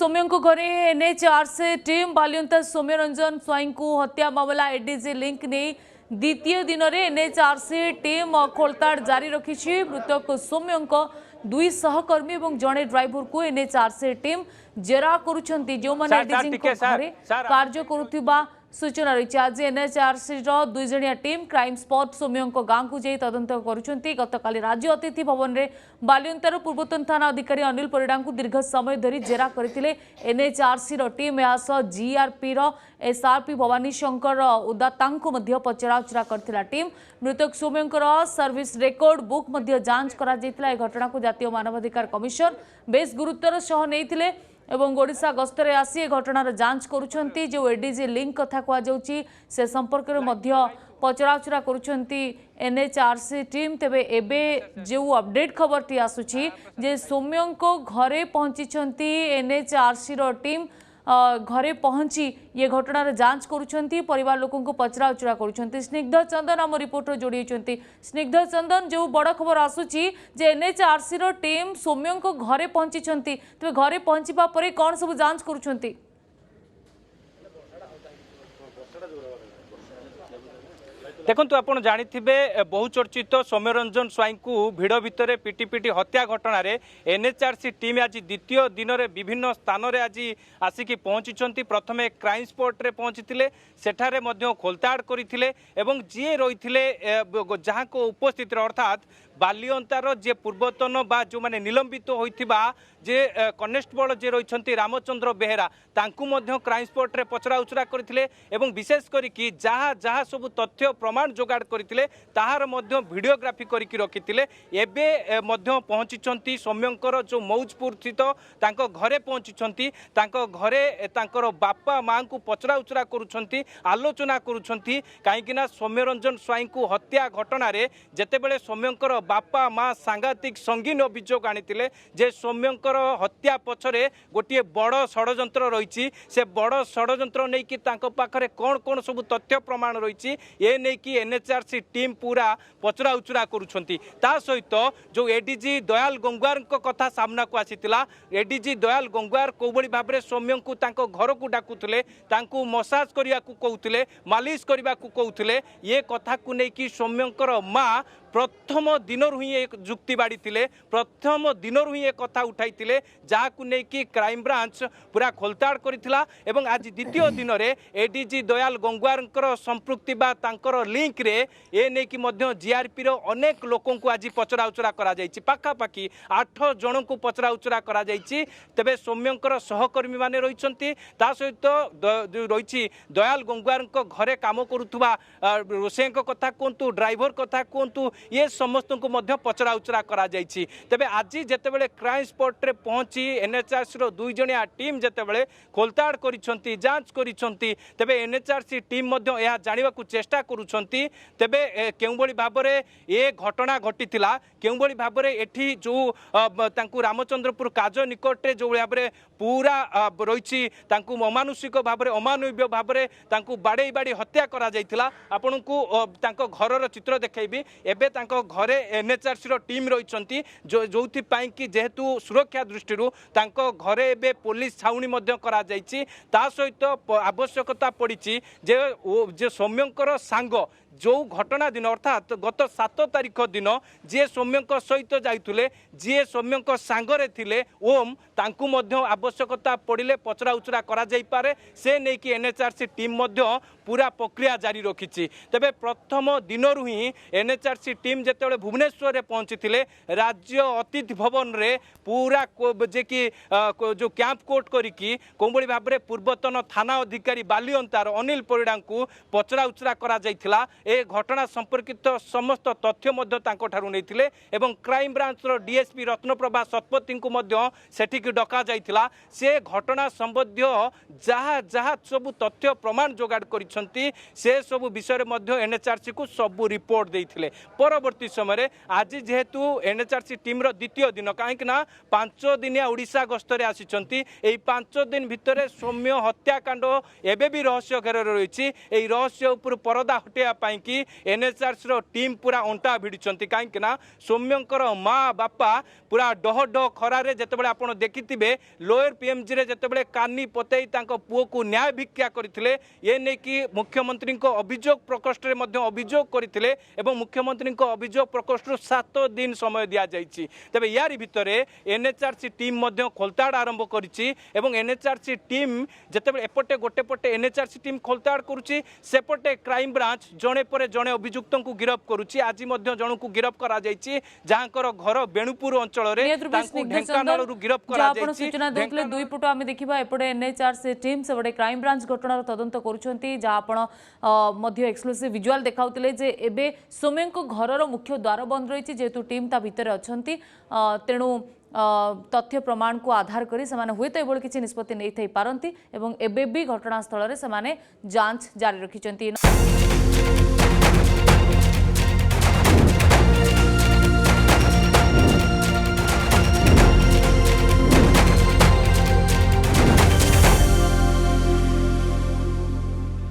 सौम्य घरे NHRC team Balianta सौम्य रंजन स्वाई को हत्या मामला एडीजी लिंक नहीं द्वितीय दिन में एनएचआरसी टीम खोलताड़ जारी रखी। मृतक सौम्य दुई सहकर्मी और जड़े ड्राइवर को एनएचआरसी टीम जेरा करुछंती जो माने एडीजी घरे कार्य करुथिबा सूचना रही। आज एनएचआरसी दुई जणिया टीम क्राइम स्पॉट सौम्य गाँव को जाई तदंत करुछंती। गतकाली राज्य अतिथि भवन में बालियंतार पूर्वतन थाना अधिकारी अनिल परिडा को दीर्घ समय धरी जेरा करथिले एनएचआरसी टीम। यासह जीआरपी एसआरपी भवानी शंकर उदाता पचराउचरा करथिला टीम। मृतक सौम्यंकर सर्विस रेकर्ड बुक जांच करा जायतिला। ए घटना को जातीय मानवाधिकार कमिशन बेस गुरुत्वर सह नेइथिले एवं ओडिशा गस्तरे आसी ए घटनार जांच करुछंती। जो एडीजी लिंक कथा कह जाउची से संपर्क में पचराउचरा करुछंती एनएचआरसी टीम। तेबे एबे जो अपडेट खबर टी आसुची जे सौम्यंको घरे पहुंची एनएचआरसी टीम घरे पहुंची ये घटनार जांच करुछंती। परिवार लोकों को पचराउचरा करुछंती। स्निग्ध चंदन आम रिपोर्टर जोड़ी होती। स्निग्ध चंदन जो बड़ खबर आसुची जे एनएचआरसी टीम सौम्यंको घरे पहुंची तेज घरे पहुंचवा पर कौन सब जांच करुछंती? देखु आप जाथे बहुचर्चित सौम्यरंजन स्वाई को भिड़ भितर पिटी पिटी हत्या घटन एनएचआरसी टीम आज द्वितीय दिन में विभिन्न स्थान में आज आसिक पहुंची। प्रथमे क्राइम स्पॉट रे पहुंची सेठारे खोलताड़ करते जी रही जहाँ को उपस्थित अर्थात बालियंतार जे पूर्वतन बा जो माने निलंबित होइथिबा जे कनेस्टेबल जे रही रामचंद्र बेहेरा तांकु मध्य क्राइम स्पॉट रे पचराउचरा करथिले एवं विशेष करिकी जहाँ जहाँ सब तथ्य प्रमाण जोगाड़ करथिले ताहार मध्य वीडियोग्राफी करिकी रखिथिले। एबे मध्य पहुंची सौम्यंकर जो मौजपुर स्थित तांको घरे पहुंची तांको घरे तांकर बापा माँ को पचराउचरा करुछंती आलोचना करुछंती काईकिना सौम्यरंजन स्वाई को हत्या घटना रे जेतेबेले सौम्यंकर बापा माँ सांघातिक संगीन अभियोग आनी जे सौम्यंकर हत्या पछरे गोटे बड़ षड्यंत्र रही से बड़ षड्यंत्र नहीं कि पाखरे कौन कौन सब तथ्य प्रमाण रही ये नहीं कि एनएचआरसी टीम पूरा पचराउचरा करुछंती। ता सहित जो एडीजी दयाल गंगवार कथा सामना को आसीतिला एडीजी दयाल गंगवार कोबड़ी भाव में सौम्य को घर को डाकुले मसाज करने को कहते मालिश करने को कहते ये कथा को लेकिन सौम्यंकर माँ प्रथम दिन ही एक जुक्ति बाड़ी प्रथम दिन ही एक कथा उठाई जहाँ को लेकिन क्राइम ब्रांच पूरा खोलताड़ करथिला एवं आज द्वितीय दिन में एडीजी दयाल गंगवार संपृक्ति बा तांकर लिंक रे ए नहीं कि जीआरपी रो अनेक लोकों को आज पचराउचरा करा जायछि। पाखापाखि 8 जन को पचराउचरा करा जायछि। तेबे सौम्यंकर सहकर्मी माने रहिछंती ता सहित रही दयाल गंगवार घरे काम करुथुबा रोषेय कथा कहतु ड्राइवर कथा कहतु ये समस्त को मध्य पचराउचरा करा जायछि। तेबे आज जेतेबेले क्राइम स्पॉट रे पहुंची एनएचआरसी रो दुई जणिया टीम जेतेबेले खोलताड़ करिसंती जांच करिसंती तेबे एनएचआरसी टीम मध्य यह जानिबा को चेष्टा करुसंती तेबे केउबळी भाबरे ए घटना घटितिला केउबळी भाबरे एठी जो तांकु रामचंद्रपुर काज निकट रे जो भाबरे पूरा रही तांकु अमानुषिक भाबरे अमानवीय भाबरे तांकु बाड़े बाड़ी हत्या करा जायतिला। आपनकु तांको घरर चित्र देखाइबी। एबे तांको घरे एनएचआरसी रो टीम रहिसंती जोथि पाई कि जेहेतु सुरक्षा दृष्टि तांको घरे एबे पुलिस छाउनी मध्य करा जायछि। ता सहित आवश्यकता पड़िछि जे सौम्यंकर सांग जो घटना दिन अर्थात गत 7 तारिख दिन जी सौम्य सहित जाइतुले जी सौम्य सांगरे थिले ओम तांकु मध्य आवश्यकता पड़िले पचराउचरा करा जाई पारे से नहीं कि एनएचआरसी टीम मध्य पूरा प्रक्रिया जारी रखी। तेबे प्रथम दिन ही एनएचआरसी टीम जेतेबेले भुवनेश्वर रे पहुंची थिले राज्य अतिथि भवन रे पूरा जे कि जो कैंप कोर्ट करिकी कोंबड़ी भाव में पूर्वतन थाना अधिकारी बालियंतार अनिल परिडा को पचराउचरा करा जाइथिला। ए घटना संपर्कित समस्त तथ्य नहीं एवं crime branch DSP Ratnaprabha Satpathy को सेठिक डका जाइथिला। से घटना संबंधी जहाँ जहाँ सब तथ्य प्रमाण जोगाड़ करिसंती से सब विषय में एनएचआरसी को सब रिपोर्ट देइथिले। परवर्ती समय आज जेहेतु एनएचआरसी टीम द्वितीय दिन कहीं 5 दिनिया ओडिशा गस्तरे आसिचंती 5 दिन भितर सौम्य हत्याकांड एबे भी रहस्य घेर रही रहस्य उपर परदा हटेया कि एनएचआरसी रो टीम पूरा अंटा भिड़ी कहीं ना सौम्यंकर माँ बापा पूरा डह डह खरारे जितेबाला आप देखिथे लोअर पीएमजी रे जितेबाला कानी पतई पुओ को न्याय भिक्षा करते ये नहीं कि मुख्यमंत्री अभियोग प्रकोष्ठ में अभियोग करते मुख्यमंत्री अभियोग प्रकोष्ठ 7 दिन समय दि जाइए तेज यार भितर एनएचआरसी टीम खोलताड़ आरंभ करिछि एवं एनएचआरसी टीम जिते एपटे गोटे पटे एनएचआरसी टीम खोलताड़ करुच्ची सेपटे क्राइम ब्रांच जड़े पर जड़े अभियुक्त को गिरफ करुच्ची आज जन को गिरफ करा जाइछि जहांकर घर बेणुपुर अंचल ढेंकानाल गिरफ करा सूचना देउतले दुई पुट आमे देखिबा एपटे एनएचआरसी टीम सेपटे क्राइम ब्रांच घटनार तदंत करुछंती जहा आपण मध्य एक्सक्लूसिव विजुअल देखाउतले जे एबे सौम्यंक घरर मुख्य द्वार बंद रहिछि जेतु टीम ता भितर अछंती तेणु तथ्य प्रमाण को आधार करी से हुए तो एभली किसी निष्पत्ति नहीं पारती एवं एबे भी घटनास्थल में जांच जारी रखिंट।